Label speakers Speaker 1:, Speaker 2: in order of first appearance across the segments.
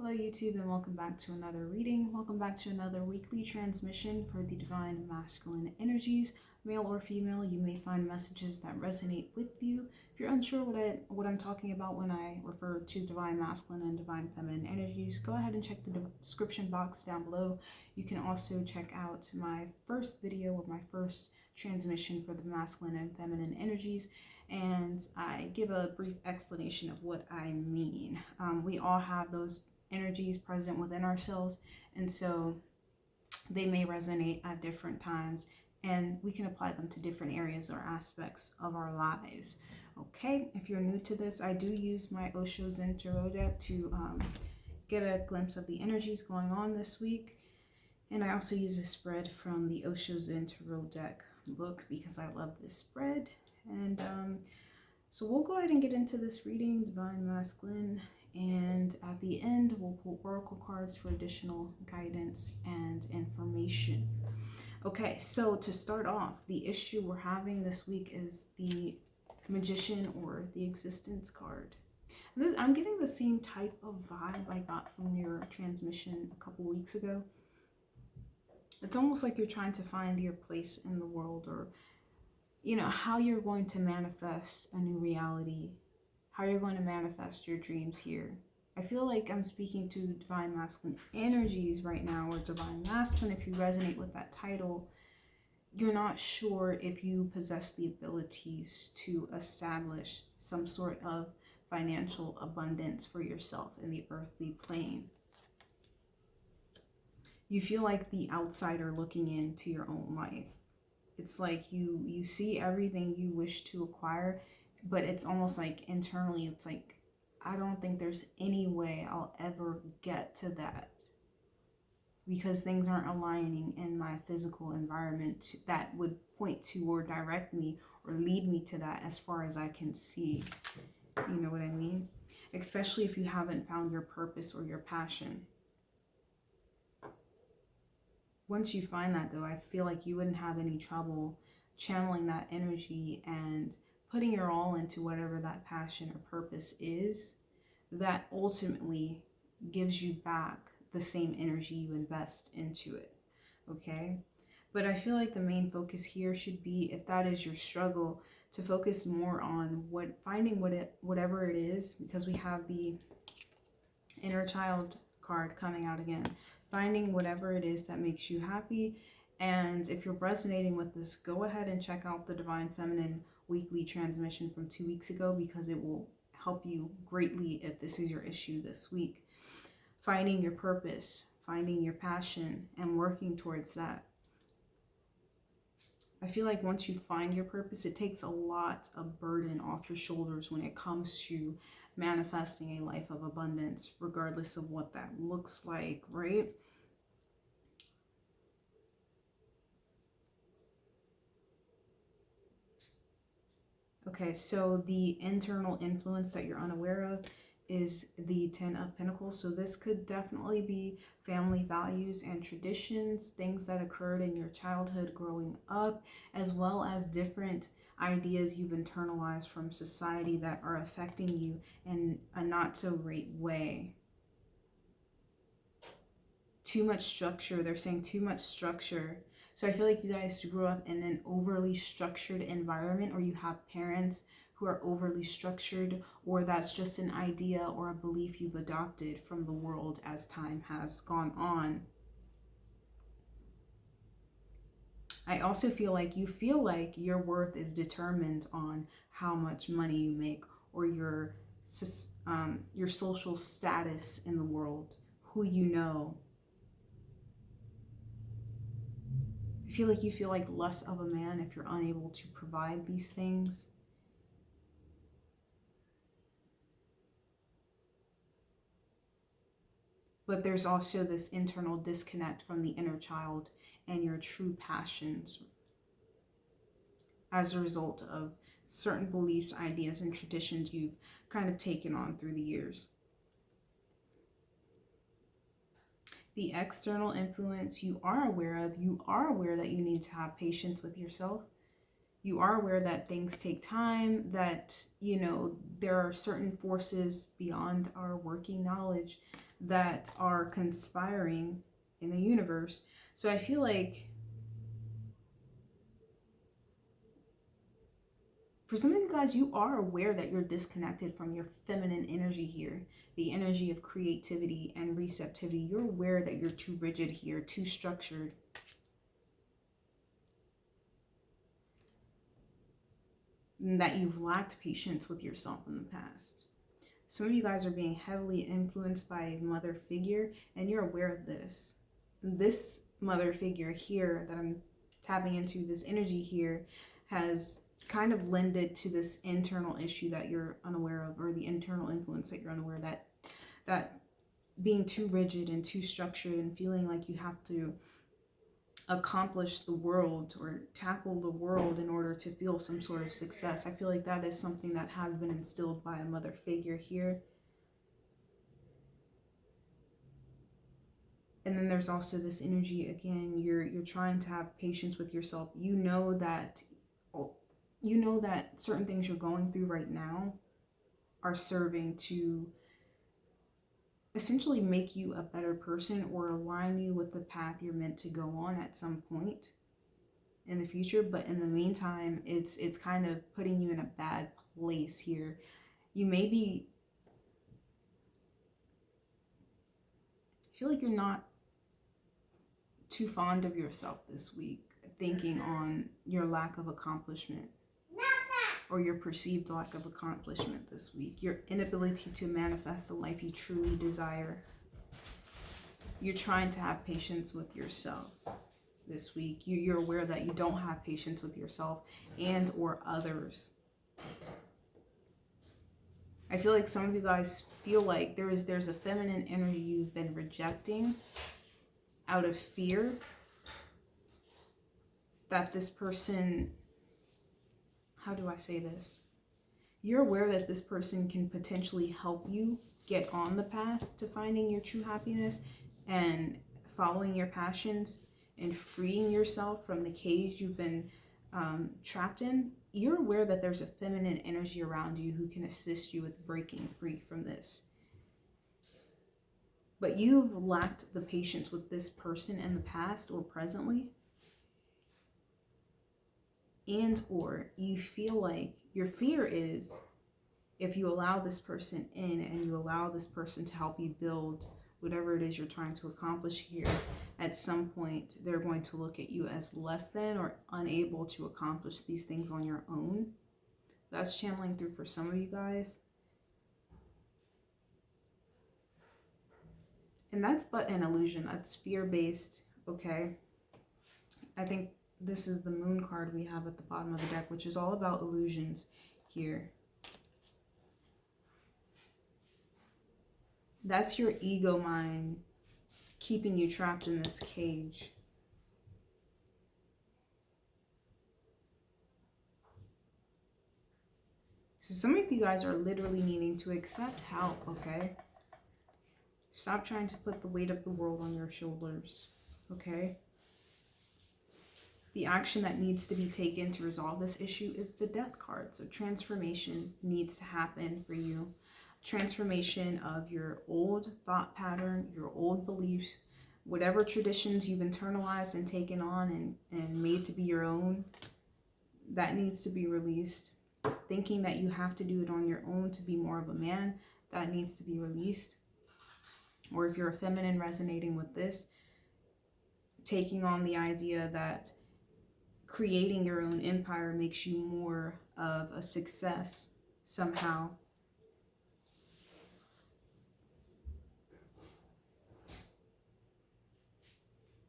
Speaker 1: Hello YouTube and welcome back to another reading. Welcome back to another weekly transmission for the Divine Masculine Energies. Male or female, you may find messages that resonate with you. If you're unsure what I'm talking about when I refer to Divine Masculine and Divine Feminine Energies, go ahead and check the description box down below. You can also check out my first video or my first transmission for the Masculine and Feminine Energies, and I give a brief explanation of what I mean. We all have those energies present within ourselves, and so they may resonate at different times, and we can apply them to different areas or aspects of our lives. Okay, if you're new to this, I do use my Osho Zen Tarot deck to get a glimpse of the energies going on this week, and I also use a spread from the Osho Zen Tarot deck book because I love this spread. And so we'll go ahead and get into this reading, Divine Masculine, and at the end we'll pull oracle cards for additional guidance and information. Okay, so to start off, the issue we're having this week is the Magician or the Existence card. I'm getting the same type of vibe I got from your transmission a couple weeks ago. It's almost like you're trying to find your place in the world, or how you're going to manifest a new reality, how you're going to manifest your dreams here. I feel like I'm speaking to Divine Masculine energies right now, or Divine Masculine. If you resonate with that title, you're not sure if you possess the abilities to establish some sort of financial abundance for yourself in the earthly plane. You feel like the outsider looking into your own life. It's like you see everything you wish to acquire, but it's almost like internally it's like, I don't think there's any way I'll ever get to that because things aren't aligning in my physical environment that would point to or direct me or lead me to that as far as I can see. You know what I mean? Especially if you haven't found your purpose or your passion. Once you find that, though, I feel like you wouldn't have any trouble channeling that energy and putting your all into whatever that passion or purpose is, that ultimately gives you back the same energy you invest into it. Okay? But I feel like the main focus here should be, if that is your struggle, to focus more on finding whatever it is, because we have the inner child card coming out again. Finding whatever it is that makes you happy. And if you're resonating with this, go ahead and check out the Divine Feminine weekly transmission from 2 weeks ago, because it will help you greatly if this is your issue this week. Finding your purpose, finding your passion, and working towards that. I feel like once you find your purpose, it takes a lot of burden off your shoulders when it comes to manifesting a life of abundance, regardless of what that looks like, right? Okay, so the internal influence that you're unaware of is the 10 of Pentacles. So this could definitely be family values and traditions, things that occurred in your childhood growing up, as well as different ideas you've internalized from society that are affecting you in a not so great way. Too much structure. They're saying too much structure. So I feel like you guys grew up in an overly structured environment, or you have parents who are overly structured, or that's just an idea or a belief you've adopted from the world as time has gone on. I also feel like you feel like your worth is determined on how much money you make, or your social status in the world, who you know. I feel like you feel like less of a man if you're unable to provide these things. But there's also this internal disconnect from the inner child and your true passions as a result of certain beliefs, ideas, and traditions you've kind of taken on through the years. The external influence you are aware of, you are aware that you need to have patience with yourself. You are aware that things take time, that, you know, there are certain forces beyond our working knowledge that are conspiring in the universe. So I feel like for some of you guys, you are aware that you're disconnected from your feminine energy here, the energy of creativity and receptivity. You're aware that you're too rigid here, too structured. And that you've lacked patience with yourself in the past. Some of you guys are being heavily influenced by a mother figure, and you're aware of this. This mother figure here that I'm tapping into, this energy here, has kind of lended to this internal issue that you're unaware of, or the internal influence that you're unaware, that being too rigid and too structured and feeling like you have to accomplish the world or tackle the world in order to feel some sort of success. I feel like that is something that has been instilled by a mother figure here. And then there's also this energy again, you're trying to have patience with yourself. You know that certain things you're going through right now are serving to essentially make you a better person or align you with the path you're meant to go on at some point in the future. But in the meantime, it's kind of putting you in a bad place here. You maybe feel like you're not too fond of yourself this week, thinking on your lack of accomplishment or your perceived lack of accomplishment this week, your inability to manifest the life you truly desire. You're trying to have patience with yourself this week. You're aware that you don't have patience with yourself and or others. I feel like some of you guys feel like there's a feminine energy you've been rejecting out of fear that this person, how do I say this? You're aware that this person can potentially help you get on the path to finding your true happiness and following your passions and freeing yourself from the cage you've been trapped in. You're aware that there's a feminine energy around you who can assist you with breaking free from this. But you've lacked the patience with this person in the past or presently. And or you feel like your fear is if you allow this person in and you allow this person to help you build whatever it is you're trying to accomplish here, at some point they're going to look at you as less than or unable to accomplish these things on your own. That's channeling through for some of you guys. And that's but an illusion. That's fear-based, okay? I think this is the moon card we have at the bottom of the deck, which is all about illusions here. That's your ego mind keeping you trapped in this cage. So some of you guys are literally needing to accept help, okay? Stop trying to put the weight of the world on your shoulders, okay? The action that needs to be taken to resolve this issue is the Death card. So transformation needs to happen for you. Transformation of your old thought pattern, your old beliefs, whatever traditions you've internalized and taken on and made to be your own, that needs to be released. Thinking that you have to do it on your own to be more of a man, that needs to be released. Or if you're a feminine resonating with this, taking on the idea that creating your own empire makes you more of a success somehow.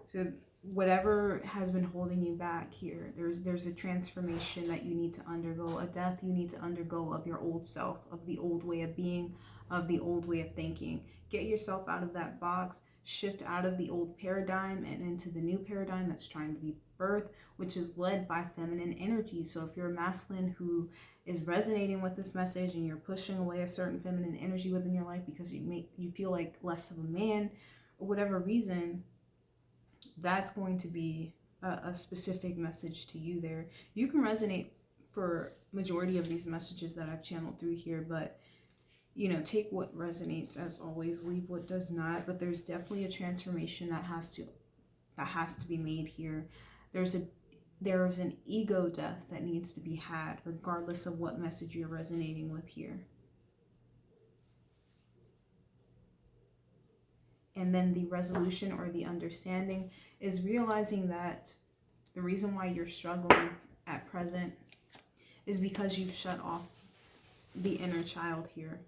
Speaker 1: So whatever has been holding you back here, there's a transformation that you need to undergo, a death you need to undergo of your old self, of the old way of being, of the old way of thinking. Get yourself out of that box, shift out of the old paradigm and into the new paradigm that's trying to be birthed, which is led by feminine energy. So if you're a masculine who is resonating with this message and you're pushing away a certain feminine energy within your life because you feel like less of a man or whatever reason, that's going to be a specific message to you there. You can resonate for majority of these messages that I've channeled through here, but take what resonates as always, leave what does not. But there's definitely a transformation that has to be made here. There's an ego death that needs to be had, regardless of what message you're resonating with here. And then the resolution or the understanding is realizing that the reason why you're struggling at present is because you've shut off the inner child here.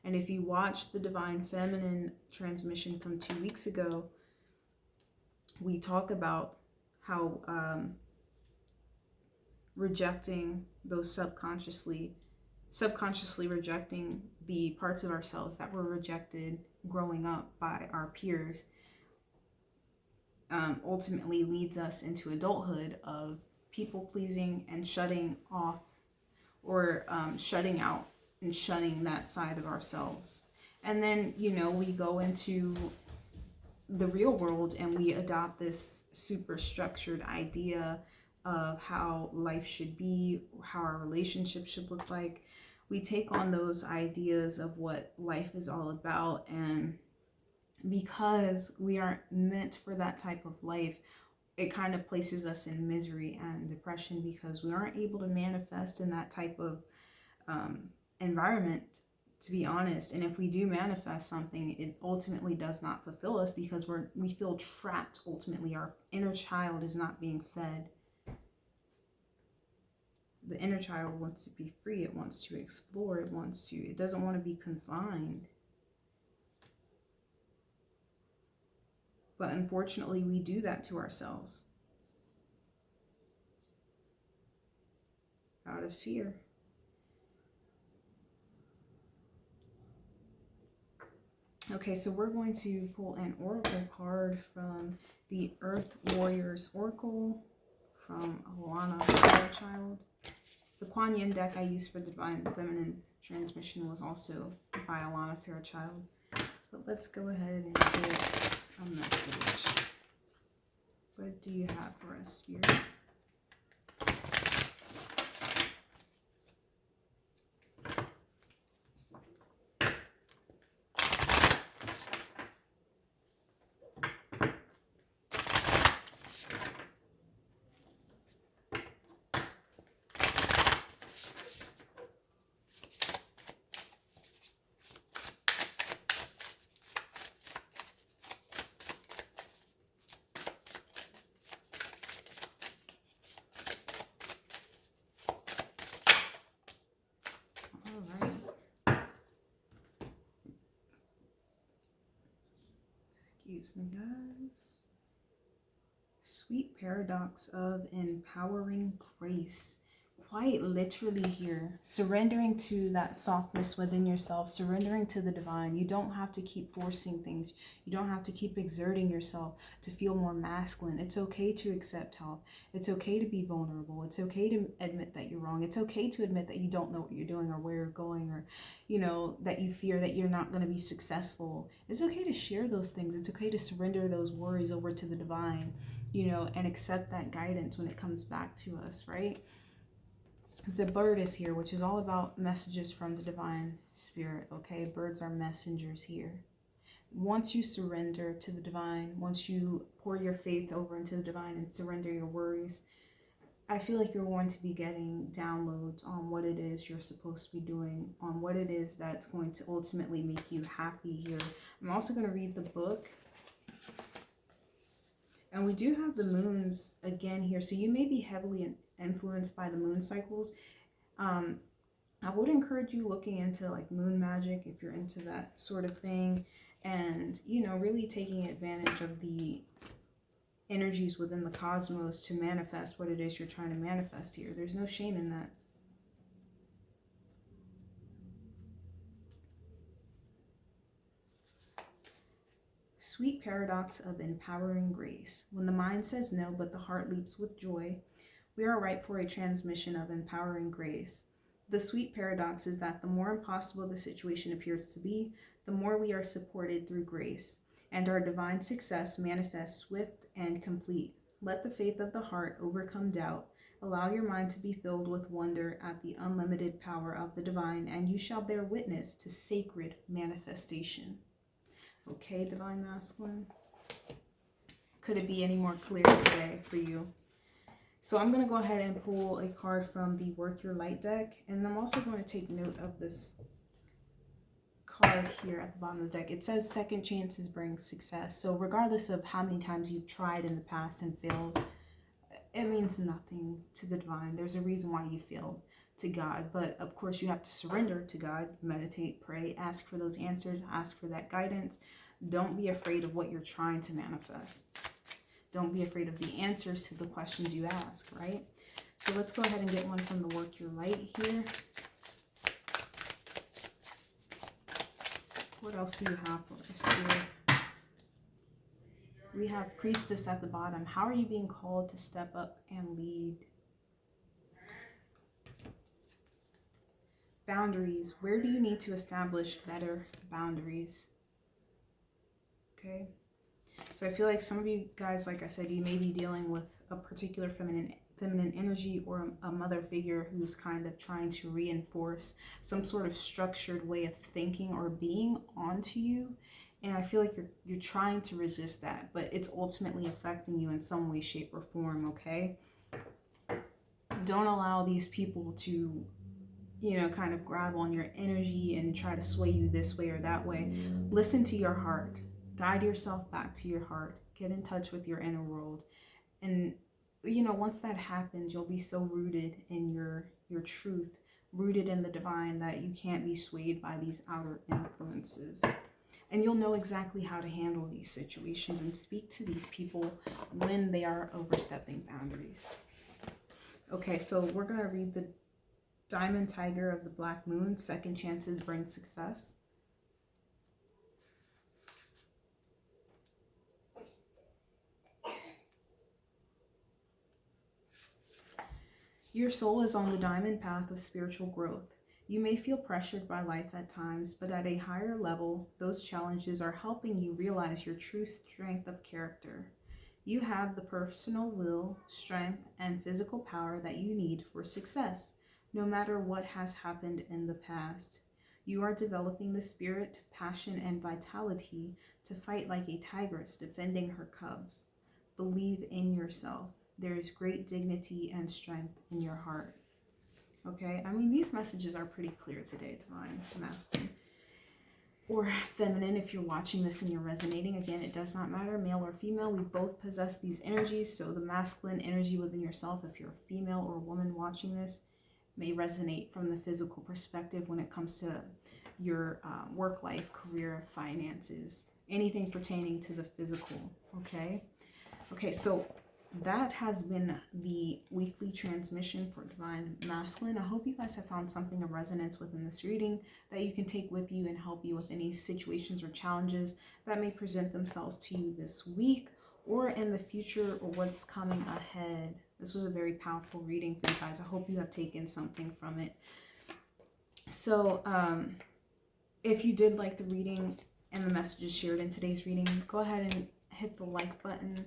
Speaker 1: And if you watch the Divine Feminine transmission from 2 weeks ago, we talk about how rejecting those subconsciously rejecting the parts of ourselves that were rejected growing up by our peers ultimately leads us into adulthood of people pleasing and shutting off or shutting out and shutting that side of ourselves. And then, we go into the real world and we adopt this super structured idea of how life should be, how our relationship should look like. We take on those ideas of what life is all about, and because we aren't meant for that type of life, it kind of places us in misery and depression because we aren't able to manifest in that type of environment, to be honest. And if we do manifest something, it ultimately does not fulfill us because we feel trapped. Ultimately, our inner child is not being fed. The inner child wants to be free. It wants to explore. It doesn't want to be confined. But unfortunately, we do that to ourselves out of fear. Okay, so we're going to pull an oracle card from the Earth Warriors Oracle from Alana Fairchild. The Kuan Yin deck I used for the Divine Feminine transmission was also by Alana Fairchild. But let's go ahead and get a message. What do you have for us, Spirit? Excuse me, guys. Sweet paradox of empowering grace. Quite literally here, surrendering to that softness within yourself, surrendering to the divine. You don't have to keep forcing things. You don't have to keep exerting yourself to feel more masculine. It's okay to accept help. It's okay to be vulnerable. It's okay to admit that you're wrong. It's okay to admit that you don't know what you're doing or where you're going, or that you fear that you're not going to be successful. It's okay to share those things. It's okay to surrender those worries over to the divine, and accept that guidance when it comes back to us, right? The bird is here, which is all about messages from the divine spirit, okay? Birds are messengers here. Once you surrender to the divine, once you pour your faith over into the divine and surrender your worries, I feel like you're going to be getting downloads on what it is you're supposed to be doing, on what it is that's going to ultimately make you happy here. I'm also going to read the book. And we do have the moons again here. So you may be heavily influenced by the moon cycles. I would encourage you looking into like moon magic if you're into that sort of thing, and really taking advantage of the energies within the cosmos to manifest what it is you're trying to manifest here. There's no shame in that. Sweet paradox of empowering grace. When the mind says no, but the heart leaps with joy, we are ripe for a transmission of empowering grace. The sweet paradox is that the more impossible the situation appears to be, the more we are supported through grace, and our divine success manifests swift and complete. Let the faith of the heart overcome doubt. Allow your mind to be filled with wonder at the unlimited power of the divine, and you shall bear witness to sacred manifestation. Okay, Divine Masculine? Could it be any more clear today for you? So I'm going to go ahead and pull a card from the Work Your Light deck, and I'm also going to take note of this card here at the bottom of the deck. It says second chances bring success. So regardless of how many times you've tried in the past and failed, it means nothing to the divine. There's a reason why you failed to God, but of course you have to surrender to God, meditate, pray, ask for those answers, ask for that guidance. Don't be afraid of what you're trying to manifest. Don't be afraid of the answers to the questions you ask, right? So let's go ahead and get one from the Work Your Light here. What else do you have for us here? We have Priestess at the bottom. How are you being called to step up and lead? Boundaries. Where do you need to establish better boundaries? Okay. So I feel like some of you guys, like I said, you may be dealing with a particular feminine energy or a mother figure who's kind of trying to reinforce some sort of structured way of thinking or being onto you. And I feel like you're trying to resist that, but it's ultimately affecting you in some way, shape, or form, okay? Don't allow these people to, kind of grab on your energy and try to sway you this way or that way. Listen to your heart. Guide yourself back to your heart. Get in touch with your inner world. And, once that happens, you'll be so rooted in your truth, rooted in the divine, that you can't be swayed by these outer influences. And you'll know exactly how to handle these situations and speak to these people when they are overstepping boundaries. Okay, so we're going to read the Diamond Tiger of the Black Moon. Second chances bring success. Your soul is on the diamond path of spiritual growth. You may feel pressured by life at times, but at a higher level, those challenges are helping you realize your true strength of character. You have the personal will, strength, and physical power that you need for success, no matter what has happened in the past. You are developing the spirit, passion, and vitality to fight like a tigress defending her cubs. Believe in yourself. There is great dignity and strength in your heart. Okay, I mean, these messages are pretty clear today, Divine Masculine or Feminine. If you're watching this and you're resonating, again, it does not matter, male or female. We both possess these energies. So the masculine energy within yourself, if you're a female or a woman watching this, may resonate from the physical perspective when it comes to your work life, career, finances, anything pertaining to the physical. Okay, so that has been the weekly transmission for Divine Masculine. I hope you guys have found something of resonance within this reading that you can take with you and help you with any situations or challenges that may present themselves to you this week or in the future or what's coming ahead. This was a very powerful reading for you guys. I hope you have taken something from it. So if you did like the reading and the messages shared in today's reading, go ahead and hit the like button.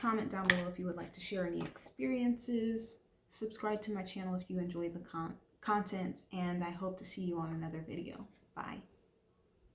Speaker 1: Comment down below if you would like to share any experiences. Subscribe to my channel if you enjoy the content, and I hope to see you on another video. Bye.